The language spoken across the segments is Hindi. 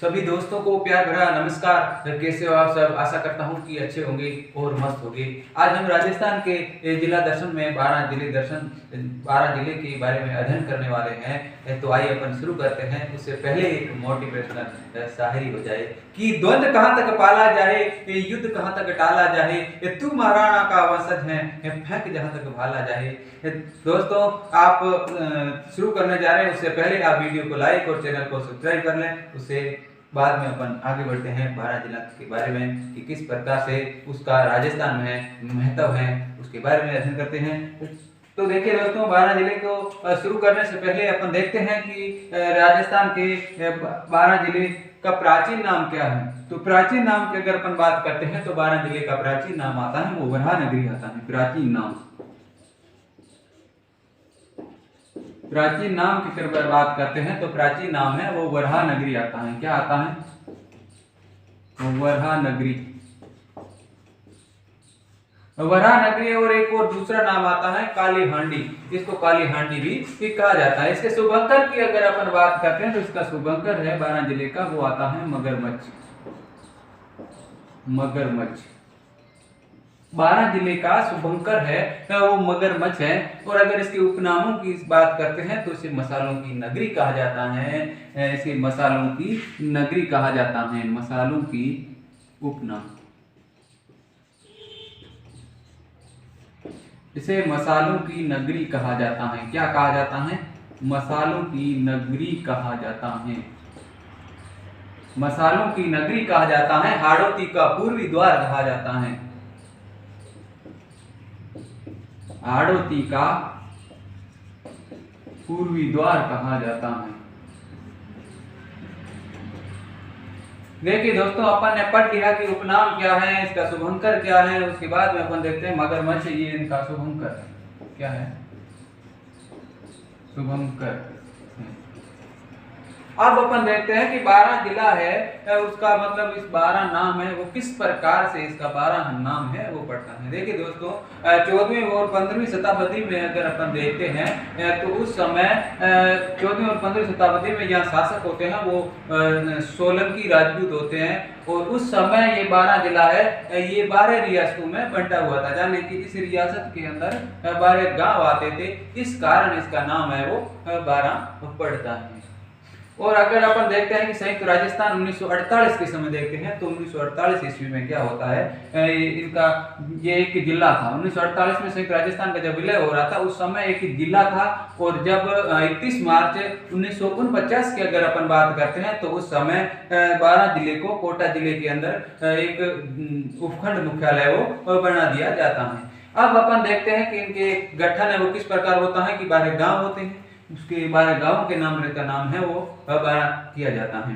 सभी दोस्तों को प्यार भरा नमस्कार। कैसे हो आप सब? आशा करता हूँ कि अच्छे होंगे और मस्त होंगे। आज हम राजस्थान के जिला दर्शन में 12 जिले के बारे में अध्ययन करने वाले हैं। तो आइए अपन शुरू करते हैं। उससे पहले एक मोटिवेशनल शायरी हो जाए कि द्वंद्व कहाँ तक पाला जाए, युद्ध कहाँ तक टाला जाए, तू महाराणा का वंशज है, फेंक जहाँ तक भाला जाए। दोस्तों, आप शुरू करने जा रहे हैं, उससे पहले आप वीडियो को लाइक और चैनल को सब्सक्राइब कर लें। उससे बाद में अपन आगे बढ़ते हैं 12 जिला के बारे में कि किस प्रकार से उसका राजस्थान में महत्व है, उसके बारे में अध्ययन करते हैं। तो देखिए दोस्तों, 12 जिले को शुरू करने से पहले अपन देखते हैं कि राजस्थान के 12 जिले का प्राचीन नाम क्या है। तो प्राचीन नाम की अगर अपन बात करते हैं तो 12 जिले का प्राचीन नाम आता है वो वर्हा नगरी आता है। प्राचीन नाम की अगर बात करते हैं तो प्राचीन नाम है वो वर्हा नगरी आता है। क्या आता है? वर्हा नगरी। वर्हा नगरी और एक और दूसरा नाम आता है काली हांडी। इसको काली हांडी भी कहा जाता है। इसके शुभंकर की अगर अपन बात करते हैं तो इसका शुभंकर है 12 जिले का, वो आता है मगरमच्छ। 12 जिले का शुभंकर है वो मगरमच्छ है। और अगर इसके उपनामों की बात करते हैं तो इसे मसालों की नगरी कहा जाता है। इसे मसालों की नगरी कहा जाता है। मसालों की उपनाम, इसे मसालों की नगरी कहा जाता है। क्या कहा जाता है? मसालों की नगरी कहा जाता है। मसालों की नगरी कहा जाता है। हाड़ौती का पूर्वी द्वार कहा जाता है। हाड़ौती का पूर्वी द्वार कहा जाता है। देखिए दोस्तों, अपन ने पढ़ लिया कि उपनाम क्या है, इसका शुभंकर क्या है। उसके बाद में अपन देखते हैं मगरमच्छ, ये इनका शुभंकर है। क्या है? शुभंकर। अब अपन देखते हैं कि 12 जिला है, उसका मतलब इस 12 नाम है वो किस प्रकार से इसका 12 नाम है वो पढ़ता है। देखिए दोस्तों, 14वीं और 15वीं शताब्दी में अगर अपन देखते हैं तो उस समय 14वीं और 15वीं शताब्दी में यहाँ शासक होते हैं वो सोलंकी राजपूत होते हैं। और उस समय ये 12 जिला है, ये 12 रियासतों में बंटा हुआ था। जाने कि इस रियासत के अंदर 12 गांव आते थे, इस कारण इसका नाम है वो 12 पड़ता है। और अगर अपन देखते हैं कि संयुक्त राजस्थान 1948 के समय देखते हैं तो 1948 ईस्वी में क्या होता है, इनका ये एक जिला था। 1948 में संयुक्त राजस्थान का जब विलय हो रहा था उस समय एक जिला था। और जब 31 मार्च 1949 की अगर अपन बात करते हैं तो उस समय 12 जिले को कोटा जिले के अंदर एक उपखंड मुख्यालय वो बना दिया जाता है। अब अपन देखते हैं कि इनके गठन है वो किस प्रकार होता है कि 12 गांव होते हैं, उसके 12 गांवों के नाम का नाम है वो 12 किया जाता है।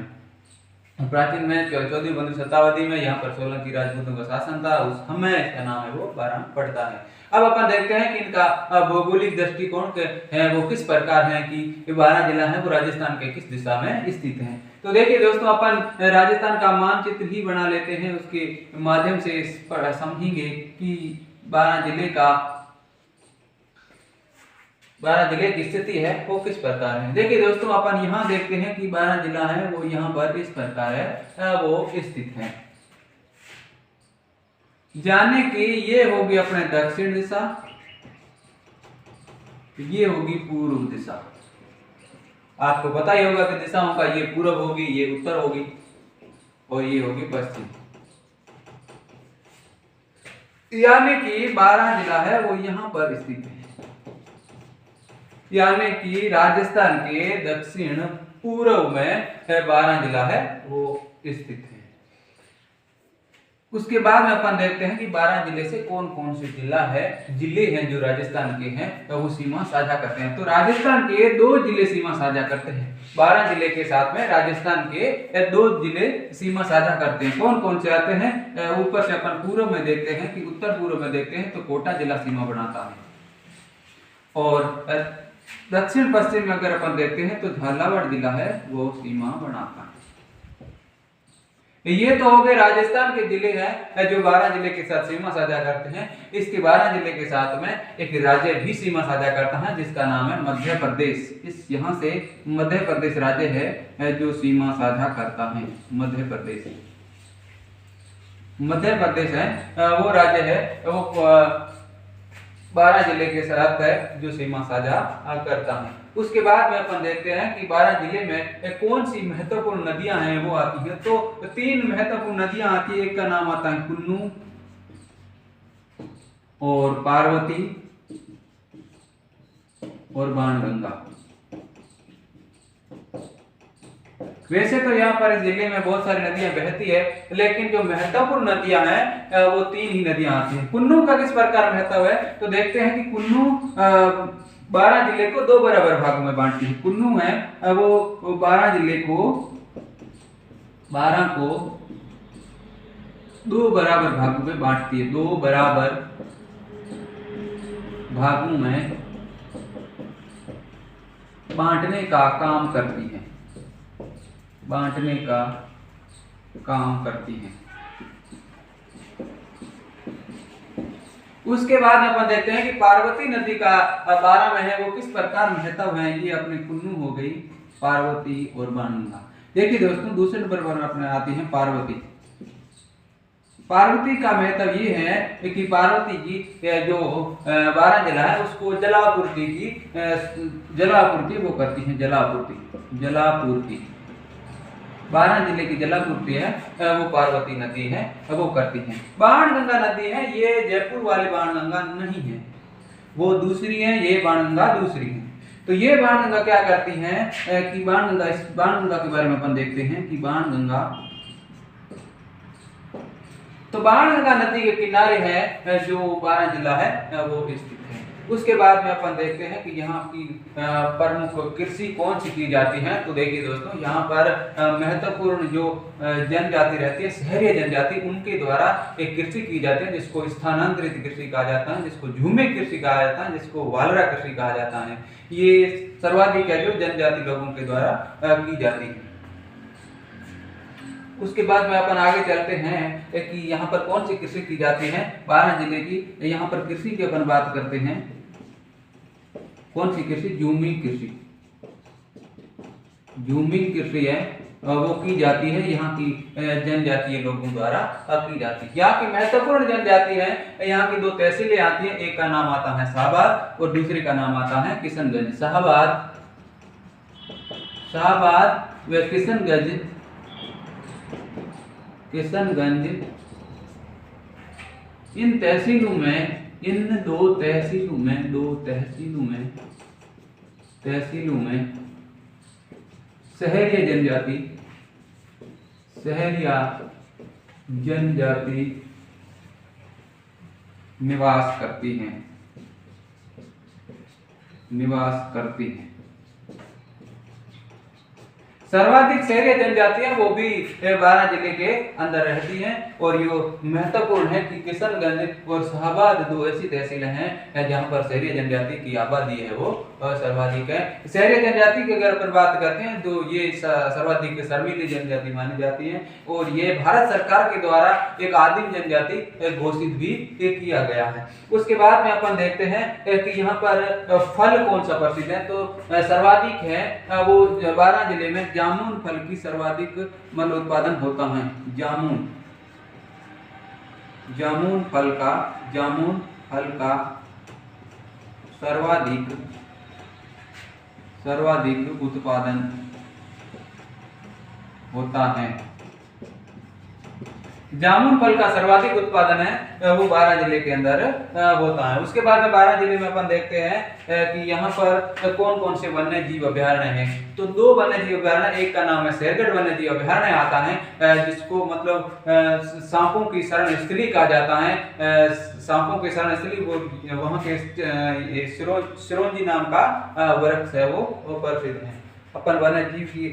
प्राचीन में 14वीं 15वीं शताब्दी में यहाँ पर सोलंकी राजपूतों का शासन था, उस समय इसका नाम है वो 12 पड़ता है। अब अपन देखते हैं कि इनका भौगोलिक दृष्टिकोण है वो किस प्रकार है कि ये 12 जिला है वो राजस्थान के किस दिशा में स्थित है। तो देखिए दोस्तों, अपन राजस्थान का मानचित्र ही बना लेते हैं, उसके माध्यम से समझेंगे कि 12 जिले की स्थिति है वो किस प्रकार है। देखिए दोस्तों, अपन यहाँ देखते हैं कि 12 जिला है वो यहाँ पर इस प्रकार है वो स्थित है। जाने की ये होगी अपने दक्षिण दिशा, ये होगी पूर्व दिशा। आपको पता ही होगा कि दिशाओं का ये पूर्व होगी, ये उत्तर होगी और ये होगी पश्चिम। यानी कि 12 जिला है वो यहाँ पर स्थित है। यानी कि राजस्थान के दक्षिण पूर्व में 12 जिला है वो स्थित है। उसके बाद में अपन देखते हैं कि 12 जिले से कौन कौन से जिले हैं जो राजस्थान के हैं तो वो सीमा साझा करते हैं। तो राजस्थान के 2 जिले सीमा साझा करते हैं। 12 जिले के साथ में राजस्थान के 2 जिले सीमा साझा करते हैं। कौन कौन से आते हैं? ऊपर से अपन पूर्व में देखते हैं कि उत्तर पूर्व में देखते हैं तो कोटा जिला सीमा बनाता है। और दक्षिण पश्चिम में अगर अपन देखते हैं तो झालावाड़ जिला है वो सीमा बनाता है। ये तो हो गए राजस्थान के जिले हैं जो 12 जिले के साथ सीमा साझा करते हैं। इसके 12 जिले के साथ में एक राज्य भी सीमा साझा करता है जिसका नाम है मध्य प्रदेश। इस यहाँ से मध्य प्रदेश राज्य है जो सीमा साझा करता है। मध्य प्रदेश है वो राज्य है, वो 12 जिले के साथ है जो सीमा साझा करता है। उसके बाद में अपन देखते हैं कि 12 जिले में कौन सी महत्वपूर्ण नदियां हैं वो आती हैं। तो 3 महत्वपूर्ण नदियां आती है। एक का नाम आता है कुन्नू और पार्वती और बाणगंगा। वैसे तो यहाँ पर इस जिले में बहुत सारी नदियां बहती है, लेकिन जो महत्वपूर्ण नदियां हैं वो 3 ही नदियां आती हैं। कुन्नू का किस प्रकार महत्व है तो देखते हैं कि कुन्नू 12 जिले को 2 बराबर भागों में बांटती है। कुन्नू है वो 12 जिले को 12 को 2 बराबर भागों में बांटती है। 2 बराबर भागों में बांटने का काम करती है। बांटने का काम करती है। उसके बाद में अपन देखते हैं कि पार्वती नदी का 12 में है वो किस प्रकार महत्व है। ये अपने कुन्नू हो गई, पार्वती और बाणगंगा। देखिए दोस्तों, दूसरे नंबर पर अपने आती है पार्वती। पार्वती का महत्व ये है कि पार्वती की जो 12 जिला है उसको जलापूर्ति की जलापूर्ति वो करती है। जलापूर्ति 12 जिले की जलापूर्ति है वो पार्वती नदी है वो करती है। बाणगंगा नदी है, ये जयपुर वाली बाणगंगा नहीं है, वो दूसरी है। ये बाणगंगा दूसरी है। तो ये बाणगंगा क्या करती है कि बाणगंगा के बारे में अपन देखते हैं कि बाणगंगा नदी के किनारे है जो 12 जिला है वो स्थित है। उसके बाद में अपन देखते हैं कि यहाँ की प्रमुख कृषि कौन सी की जाती है। तो देखिए दोस्तों, यहाँ पर महत्वपूर्ण जो जनजाति रहती है, शहरी जनजाति, उनके द्वारा एक कृषि की जाती है जिसको स्थानांतरित कृषि कहा जाता है, जिसको झूमे कृषि कहा जाता है, जिसको वालरा कृषि कहा जाता है। ये सर्वाधिक है जो जनजाति लोगों के द्वारा की जाती है। उसके बाद में अपन आगे चलते हैं कि यहाँ पर कौन सी कृषि की जाती है 12 जिले की। यहाँ पर कृषि की अपन बात करते हैं। कौन सी कृषि? झूमिंग कृषि है वो की जाती है। यहाँ की जनजातीय लोगों द्वारा की जाती है। यहाँ की महत्वपूर्ण जनजाति है, यहाँ की 2 तहसीलें आती हैं। एक का नाम आता है शाहबाद और दूसरे का नाम आता है किशनगंज। शाहबाद व किशनगंज इन तहसीलों में, इन 2 तहसीलों में शहरिया जनजाति निवास करती हैं। सर्वाधिक शहरी जनजातियां वो भी 12 जिले के अंदर रहती हैं। और ये महत्वपूर्ण है कि किशनगंज और शाहबाद 2 ऐसी तहसीलें हैं जहां पर शहरी जनजाति की आबादी है वो सर्वाधिक है। शहरी जनजाति की अगर अपन बात करते हैं तो ये सर्वाधिक शर्मीली जनजाति मानी जाती है और ये भारत सरकार के द्वारा एक आदिम जनजाति घोषित भी किया गया है। उसके बाद में अपन देखते हैं कि यहाँ पर फल कौन सा प्रसिद्ध है। तो सर्वाधिक है वो 12 जिले में जामुन फल की सर्वाधिक उत्पादन होता है। जामुन फल का सर्वाधिक उत्पादन होता है। जामुन फल का सर्वाधिक उत्पादन है वो 12 जिले के अंदर होता है। उसके बाद में 12 जिले में अपन देखते हैं कि यहाँ पर कौन कौन से वन्य जीव अभयारण्य हैं। तो 2 वन्य जीव अभयारण्य, एक का नाम है शेरगढ़ वन्य जीव अभयारण्य आता है जिसको मतलब सांपों की शरण स्थली कहा जाता है। सांपों की शरण स्थली वो वहाँ के सिरोंजी नाम का वृक्ष है वो प्रसिद्ध है। अपन वन्य जीव की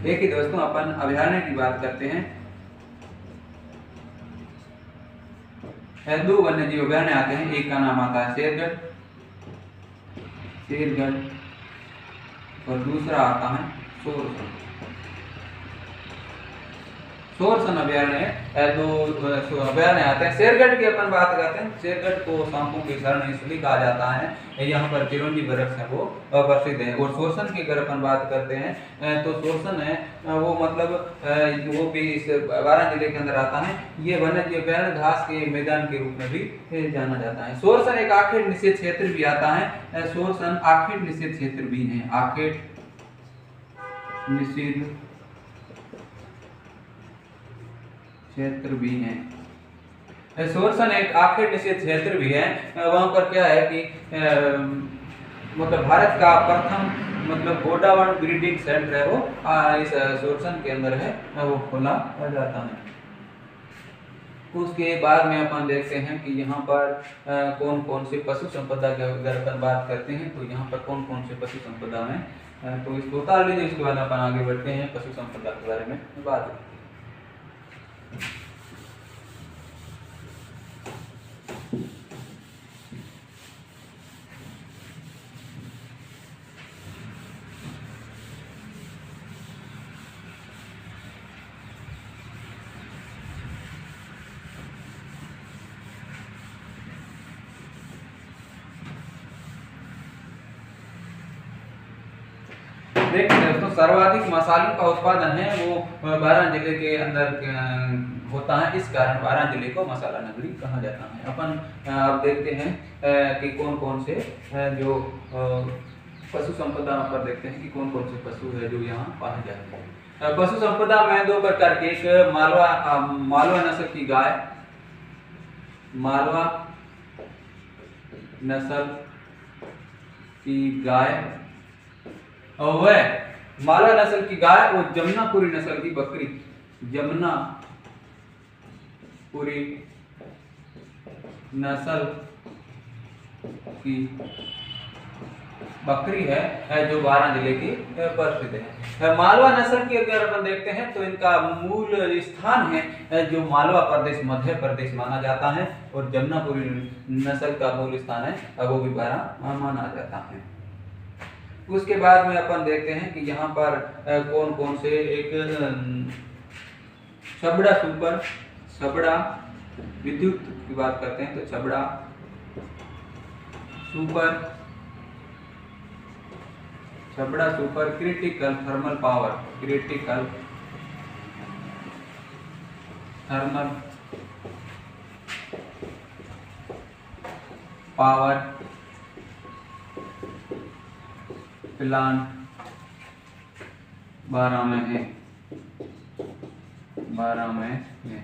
देखिए दोस्तों, अपन अभयारण्य की बात करते हैं। 2 वन्य जीव अभयारण्य आते हैं। एक का नाम आता है शेरगढ़ और दूसरा आता है सोरसन। सोरसन अभ्यारण्य है। दो अभ्यारण्य आते हैं। शेरगढ़ की अपन बात करते हैं। शेरगढ़ को सांपों की शरण इसलिए कहा जाता है, यहाँ पर चिरौंजी वृक्ष है वो प्रसिद्ध है। और सोरसन की अगर अपन बात करते हैं तो सोरसन है वो मतलब वो भी इस 12 जिले के अंदर आता है। ये वन्य अभ्यारण्य घास के मैदान के रूप में भी जाना जाता है। सोरसन एक आखेट निषेध क्षेत्र भी आता है। सोरसन आखेट निषेध क्षेत्र भी है। आखेट निषेध क्षेत्र भी है। सोरसन एक आखेट निषेध क्षेत्र भी है। वहां पर क्या है कि मतलब भारत का प्रथम मतलब गोडावण ब्रीडिंग सेंटर है वो इस सोरसन के अंदर है वो खोला जाता है। उसके बाद में अपन देखते हैं कि यहाँ पर कौन कौन से पशु संपदा की अगर अपन बात करते हैं तो यहाँ पर कौन कौन से पशु संपदा में तो इसको उतार लीजिए। इसके बाद अपन आगे बढ़ते हैं पशु संपदा के बारे में बात करते हैं। देखिए दोस्तों, सर्वाधिक मसालों का उत्पादन है वो 12 जिले के अंदर होता है। इस कारण 12 जिले को मसाला नगरी कहा जाता है। अपन अब देखते हैं कि कौन कौन से जो पशु संपदा पर देखते हैं कि कौन कौन से पशु है जो यहाँ पाए जाते हैं। पशु संपदा में दो प्रकार के, एक मालवा नस्ल की गाय, मालवा नस्ल की गाय और वह मालवा नस्ल की गाय और जमुनापुरी नस्ल की बकरी, जमुनापुरी नस्ल की बकरी है जो 12 जिले की प्रसिद्ध है। मालवा नस्ल की अगर अपन देखते हैं तो इनका मूल स्थान है जो मालवा प्रदेश मध्य प्रदेश माना जाता है और जमुनापुरी नस्ल का मूल स्थान है वो भी 12 माना जाता है। उसके बाद में अपन देखते हैं कि यहाँ पर कौन कौन से, एक छबड़ा छबड़ा विद्युत की बात करते हैं तो Chhabra super critical thermal power plant 12 में है।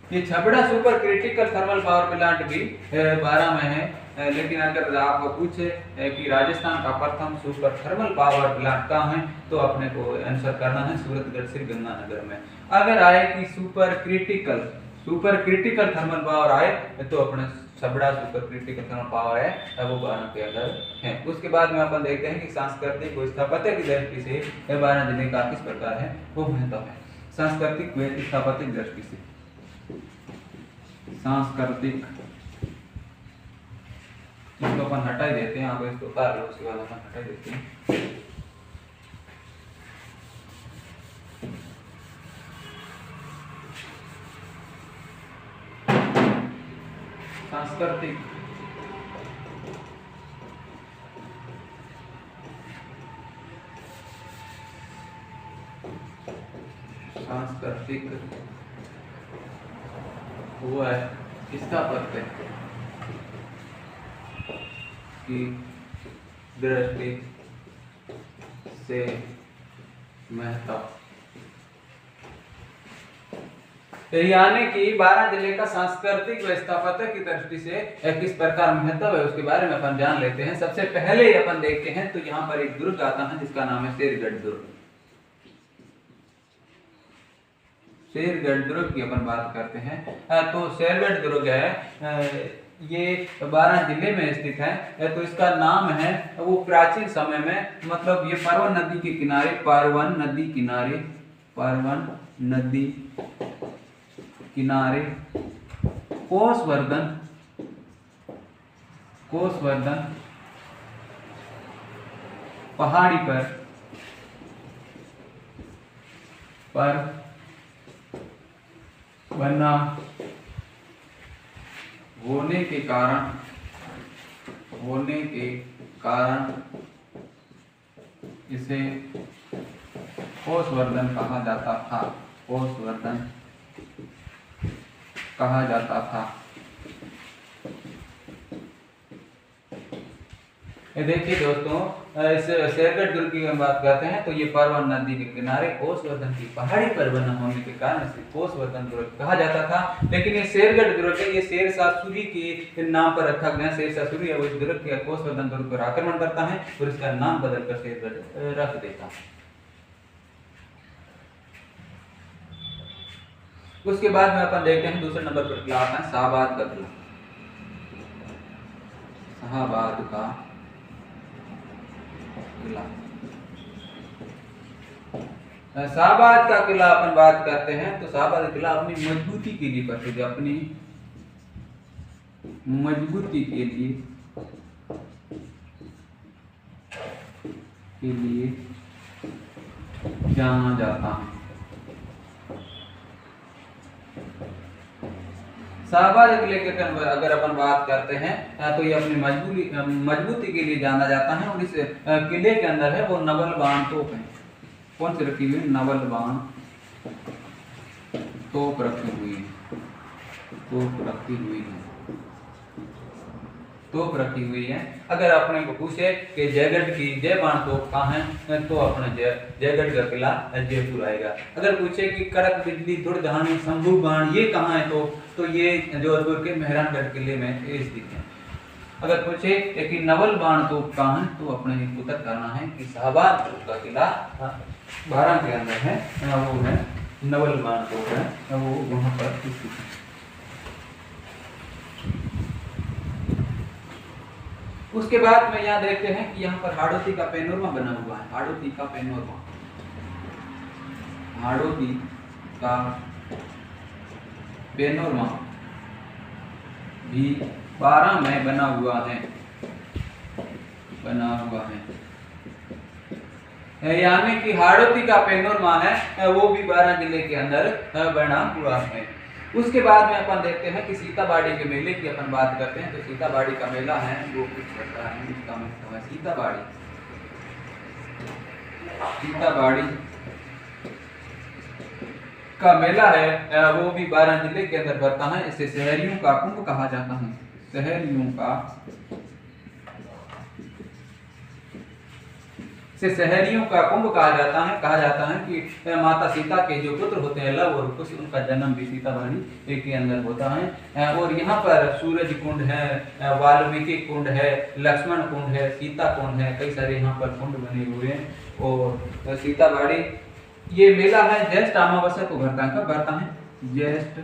ये Chhabra super critical thermal power plant भी 12 में है। लेकिन अगर आप पूछे कि राजस्थान का प्रथम सुपर थर्मल पावर प्लांट कहाँ है तो अपने को आंसर करना है सूरतगढ़ श्रीगंगानगर में। अगर आए कि सुपर क्रिटिकल थर्मल पावर आए तो अपने Chhabra super critical thermal power है वो 12 के अंदर है। उसके बाद में अपन देखते हैं कि सांस्कृतिक व स्थापत्य की दृष्टि से 12 जिले का किस प्रकार है वो महत्व है। सांस्कृतिक व स्थापत्य दृष्टि से, सांस्कृतिक इसको अपन हटा ही देते हैं। आप इसको उतार लो, उसके बाद अपन हटा देते हैं। सांस्कृतिक वो है स्थापत्य की दृष्टि से महत्व, यानी कि 12 जिले का सांस्कृतिक व स्थापत्य की दृष्टि से किस प्रकार महत्व है उसके बारे में अपन जान लेते हैं। सबसे पहले अपन देखते हैं तो यहाँ पर एक दुर्ग आता है जिसका नाम है शेरगढ़ दुर्ग। शेरगढ़ दुर्ग की अपन बात करते हैं तो शेरगढ़ दुर्ग है ये 12 जिले में स्थित है। तो इसका नाम है वो प्राचीन समय में मतलब ये परवन नदी के किनारे, परवन नदी किनारे कोसवर्धन पहाड़ी पर बना होने के कारण इसे कोषवर्धन कहा जाता था। कोषवर्धन कहा जाता था। ये देखिए दोस्तों, इस शेरगढ़ दुर्ग की हम बात करते हैं तो ये परवन नदी के किनारे कोषवर्धन की पहाड़ी पर बना होने के कारण इसे कोषवर्धन दुर्ग कहा जाता था। लेकिन ये शेरगढ़ दुर्ग है, ये शेरशाह सूरी के नाम पर रखा गया। शेरशाह सूरी है वो इस दुर्ग के कोषवर्धन दुर्ग पर आक्रमण करता है और इसका नाम बदलकर शेरगढ़ रख देता है। उसके बाद में अपन देखते हैं दूसरे नंबर पर किला आता है शाहबाद का किला। शाहबाद का किला, शाहबाद का किला अपन बात करते हैं तो शाहबाद किला अपनी मजबूती के लिए प्रसिद्ध है। अपनी मजबूती के लिए जाना जाता है। शाहबाद किले के अगर अपन बात करते हैं तो ये अपनी मजबूती के लिए जाना जाता है। और इस किले के अंदर है वो नवल बाण तोप है। कौन सी रखी हुई है? नवल बाण तोप रखी हुई है। तोप रखी हुई है। अगर अपने को पूछे कि जयगढ़ की जय बाण तोप कहाँ है तो अपना जयगढ़ का किला जयपुर आएगा। अगर पूछे कि कड़क बिजली धुड़धानी शंभू बाण ये कहाँ है तो ये जोधपुर के मेहरानगढ़ किले में स्थित है। अगर पूछे कि नवल बाण तोप कहाँ है तो अपने उत्तर करना है कि शाहबाद का किला 12 के अंदर है, वो है नवल बाण तोप है, वो वहां पर स्थित है। उसके बाद में यहाँ देखते हैं कि यहाँ पर हाड़ौती का पैनोरमा बना हुआ है। हाड़ौती का पैनोरमा भी 12 में बना हुआ है। यानी कि हाड़ौती का पैनोरमा है वो भी 12 जिले के अंदर बना हुआ है। उसके बाद में अपन देखते हैं कि सीताबाड़ी के मेले की अपन बात करते हैं तो सीताबाड़ी का मेला है वो कुछ करता है। इसका मतलब है सीताबाड़ी का मेला है वो भी 12 जिले के अंदर पड़ता है। इसे शहरियों का कुंभ कहा जाता है। शहरियों का कुंभ कहा जाता है कि माता सीता के जो पुत्र होते हैं लव और कुश, उनका जन्म भी सीताबाड़ी के अंदर होता है। और यहाँ पर सूरज कुंड है, वाल्मीकि कुंड है, लक्ष्मण कुंड है, सीता कुंड है, कई सारे यहाँ पर कुंड बने हुए हैं। और सीताबाड़ी ये मेला है ज्येष्ठ अमावस्या को भरता है। कब भरता है? ज्येष्ठ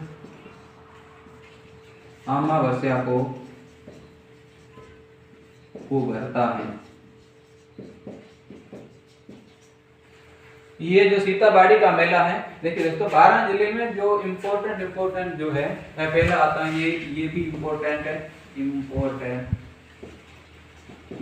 अमावस्या को भरता है। ये जो सीताबाड़ी का मेला है, देखिए दोस्तों 12 जिले में जो इम्पोर्टेंट जो है पहला आता है ये भी इम्पोर्टेंट है,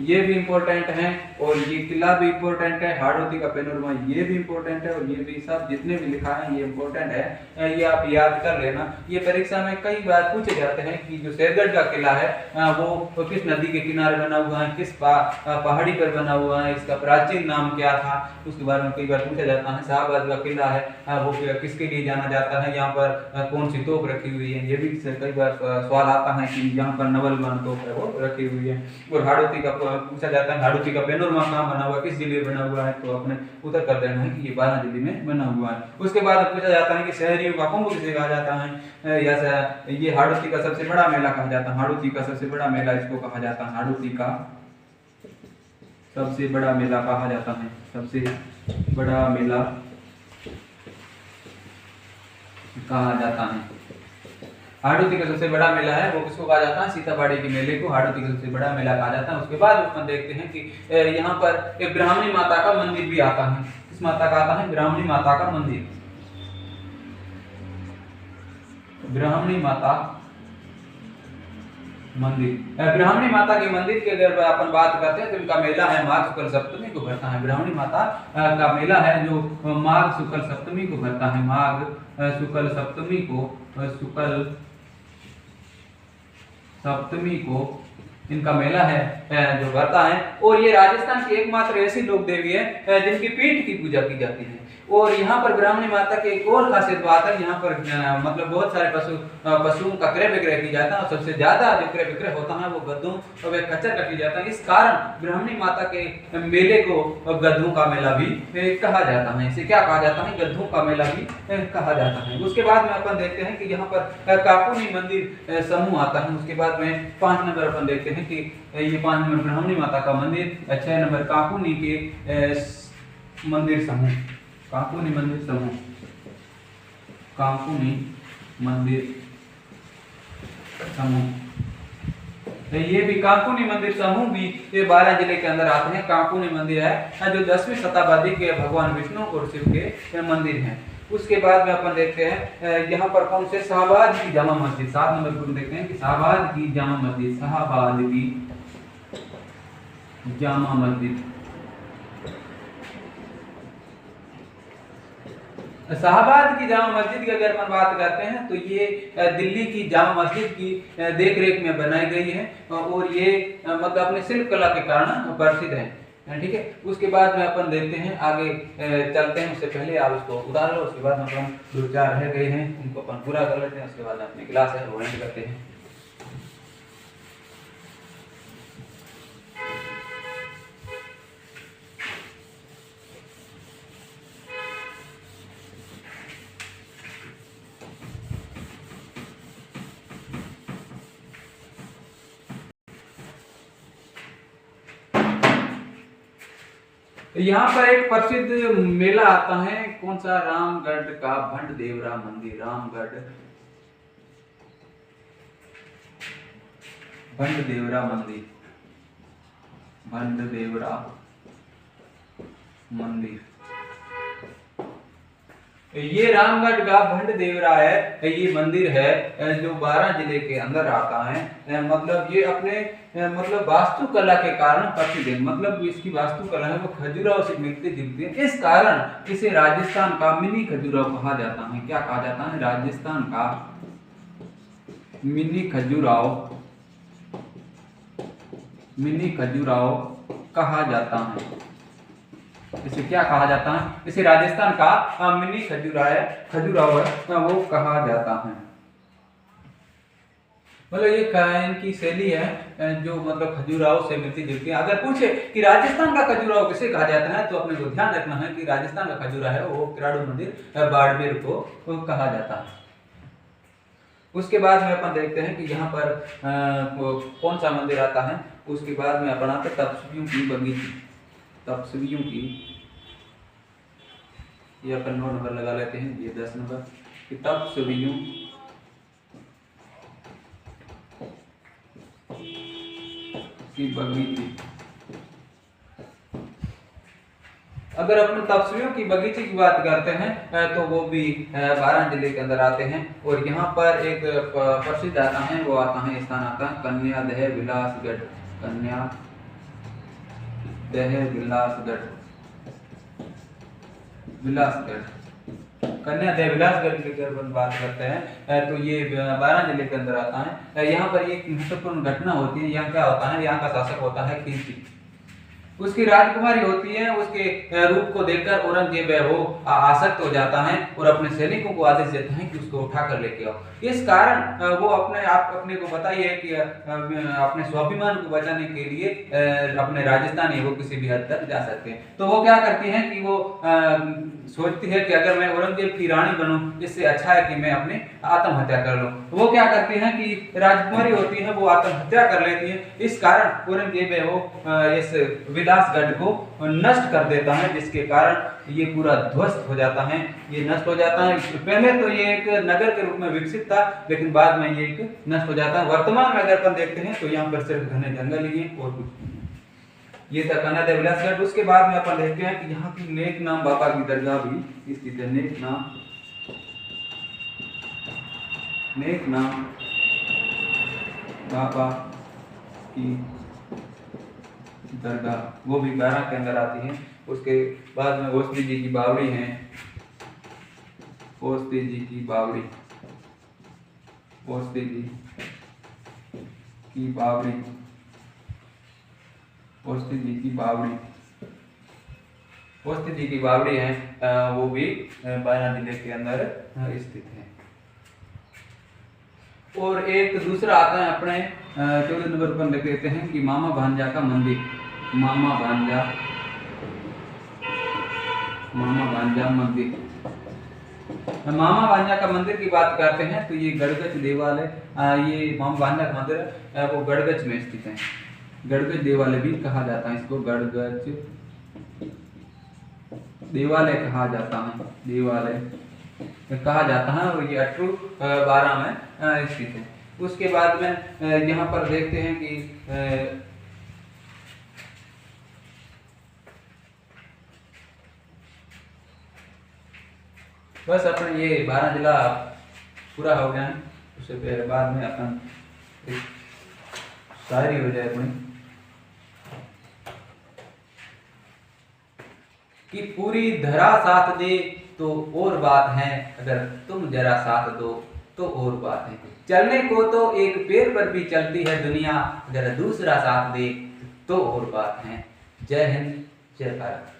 ये भी इम्पोर्टेंट है और ये किला भी इम्पोर्टेंट है। हाड़ौती का पैनोरमा ये भी इम्पोर्टेंट है और ये भी सब जितने भी लिखा है ये इम्पोर्टेंट है। ये आप याद कर लेना। ये परीक्षा में कई बार पूछे जाते हैं कि जो शेरगढ़ का किला है वो किस नदी के किनारे बना हुआ है, किस पहाड़ी पर बना हुआ है, इसका प्राचीन नाम क्या था, उसके बारे में कई बार पूछा जाता है। शाहबाद का किला है वो किसके लिए जाना जाता है, यहाँ पर कौन सी तोप रखी हुई है, ये भी कई बार सवाल आता है कि यहाँ पर नवल बाण तोप है वो रखी हुई है। और हाड़ौती का पूछा जाता है हाड़ौती का पैनोरमा कहाँ बना हुआ है, किस जिले में बना हुआ है, तो अपने उत्तर कर देना है कि ये 12 जिले में बना हुआ है। उसके बाद पूछा जाता है कि शहरियों का कुंभ किसे कहा जाता है, या ये हाड़ौती का सबसे बड़ा मेला कहा जाता है। हाड़ौती का सबसे बड़ा मेला इसको कहा जाता है। हाड़ौती का सबसे बड़ा मेला कहा जाता है। सबसे बड़ा मेला कहा जाता है। हाड़ौती का सबसे बड़ा मेला है वो किसको कहा जाता है? सीताबाड़ी के मेले को हाड़ौती का सबसे बड़ा मेला कहा जाता है। उसके बाद हम देखते हैं कि यहाँ पर एक ब्राह्मणी माता का मंदिर भी आता है। किस माता का आता है? ब्राह्मणी माता का मंदिर। मंदिर। ब्राह्मणी माता के मंदिर की अगर अपन बात करते हैं तो इनका मेला है माघ शुक्ल सप्तमी को भरता है। ब्राह्मणी माता का मेला है जो माघ शुक्ल सप्तमी को भरता है। माघ शुक्ल सप्तमी को इनका मेला है जो भरता है। और ये राजस्थान की एकमात्र ऐसी लोक देवी है जिनकी पीठ की पूजा की जाती है। और यहाँ पर ब्राह्मणी माता की एक और खासियत बात है, यहाँ पर मतलब बहुत सारे पशुओं का क्रय विक्रय किया जाता है और सबसे ज्यादा जो क्रय विक्रय होता है वो गधों और वे खच्चर का किया जाता है। इस कारण ब्राह्मणी माता के मेले को गधों का मेला भी कहा जाता है। इसे क्या कहा जाता है? गधों का मेला भी कहा जाता है। उसके बाद में अपन देखते हैं कि यहाँ पर काकुनी मंदिर समूह आता है। उसके बाद में 5 नंबर अपन देखते हैं कि ये 5 नंबर ब्राह्मणी माता का मंदिर, 6 नंबर काकुनी के मंदिर समूह, काकुनी मंदिर समूह, काकुनी मंदिर समूह। ये भी काकुनी मंदिर समूह भी ये 12 जिले के अंदर आते हैं। काकुनी मंदिर है जो 10वीं शताब्दी के भगवान विष्णु और शिव के मंदिर हैं। उसके बाद में अपन देखते हैं यहाँ पर कौन से शाहबाद की जामा मस्जिद, 7 नंबर पर देखते हैं कि शाहबाद की जामा मस्जिद, शाहबाद की जामा मस्जिद। शाहबाद की जामा मस्जिद की अगर अपन बात करते हैं तो ये दिल्ली की जामा मस्जिद की देखरेख में बनाई गई है और ये मतलब अपने शिल्प कला के कारण प्रसिद्ध है। ठीक है। उसके बाद में अपन देखते हैं आगे चलते हैं। उससे पहले आप उसको उतार लो, उसके बाद अपन 2-4 रह गए हैं उनको अपन पूरा कर लेते हैं। उसके बाद अपनी क्लास है वो एंड करते हैं। यहाँ पर एक प्रसिद्ध मेला आता है, कौन सा? रामगढ़ का भंड देवरा मंदिर। रामगढ़ भंड देवरा मंदिर, भंड देवरा मंदिर। ये रामगढ़ का भंड देवरा है, ये मंदिर है जो 12 जिले के अंदर आता है। मतलब ये अपने मतलब वास्तुकला के कारण प्रसिद्ध है। मतलब इसकी वास्तुकला है वो खजुराहो से मिलती जुलती है। इस कारण इसे राजस्थान का मिनी खजुराहो कहा जाता है। क्या कहा जाता है? राजस्थान का मिनी खजुराहो, मिनी खजुराहो कहा जाता है। इसे क्या कहा जाता है? इसे राजस्थान का मिनी खजुराहो वो कहा जाता है। मतलब ये इनकी शैली है जो मतलब खजुराहो से मिलती जुलती है। अगर पूछे कि राजस्थान का खजुराहो किसे कहा जाता है तो अपने को ध्यान रखना है कि राजस्थान का खजुराहो है वो किराड़ू मंदिर बाड़मेर को कहा जाता है। उसके बाद में अपन देखते हैं कि यहाँ पर कौन सा मंदिर आता है। उसके बाद में अपन आते तपस्वियों की बगीची, तपस्वियों की, ये अपन 9 नंबर लगा लेते हैं, ये 10 नंबर कि तपस्वियों की बगीची। अगर अपन तपस्वियों की बगीचे की बात करते हैं तो वो भी 12 जिले के अंदर आते हैं। और यहाँ पर एक प्रसिद्ध आता है वो आता है स्थान आता है कन्यादह विलासगढ़, कन्यादह विलासगढ़, कन्यादह विलासगढ़ की अगर अपन बात करते हैं तो ये 12 जिले के अंदर आता है। यहाँ पर एक महत्वपूर्ण घटना होती है। यहाँ क्या होता है? यहाँ का शासक होता है कीर्ति, उसकी राजकुमारी होती है। उसके रूप को देखकर औरंगजेब है वो आसक्त हो जाता है और अपने सैनिकों को आदेश देता है कि उसको उठा कर लेके आओ। इस कारण वो अपने को बताइए कि अपने स्वाभिमान को बचाने के लिए अपने राजस्थान है वो किसी भी हद तक जा सकते हैं। तो वो क्या करती हैं कि वो सोचती है कि अगर मैं औरंगजेब की रानी बनूं इससे अच्छा है कि मैं अपने आत्महत्या कर लूं। वो क्या करती हैं कि राजकुमारी होती है वो आत्महत्या कर लेती है। इस कारण औरंगजेब है वो इस विलासगढ़ को नष्ट कर देता है, जिसके कारण ये पूरा ध्वस्त हो जाता है, ये नष्ट हो जाता है। पहले तो ये एक नगर के रूप में विकसित था लेकिन बाद में ये एक नष्ट हो जाता है। वर्तमान में अगर अपन देखते हैं तो यहाँ पर सिर्फ घने जंगल ही है और कुछ नहीं। ये था कन्यादह विलासगढ़। उसके बाद में अपन देखते हैं कि यहाँ की नेक नाम बाबा की दरगाह भी स्थित है। नेक नाम बाबा की दरगाह, वो भी 12 के अंदर आती है। उसके बाद में औषधि जी की बावड़ी है, औषधि जी की बावड़ी, औषधि जी की बावड़ी, औषधि जी की बावड़ी, औषधि जी की बावड़ी है, वो भी बायना जिले के अंदर स्थित है। और एक दूसरा आता है अपने 14 नंबर पर लिख देते हैं कि मामा भांजा का मंदिर, मामा भांजा, मामा भांजा मंदिर। मामा भांजा का मंदिर की बात करते हैं तो ये गड़गच देवालय, ये मामा भांजा का मंदिर वो गड़गच में स्थित है। गड़गच देवालय भी कहा जाता है इसको, गड़गच देवालय कहा जाता है, देवालय कहा जाता है। और ये 1812 में स्थित है। उसके बाद में यहाँ पर देखते हैं कि बस अपने ये 12 जिला पूरा हो गया है। उससे पहले बाद में अपन शायरी हो जाए अपनी कि पूरी धरा साथ दे तो और बात है, अगर तुम जरा साथ दो तो और बात है। चलने को तो एक पैर पर भी चलती है दुनिया, अगर दूसरा साथ दे तो और बात है। जय हिंद, जय भारत।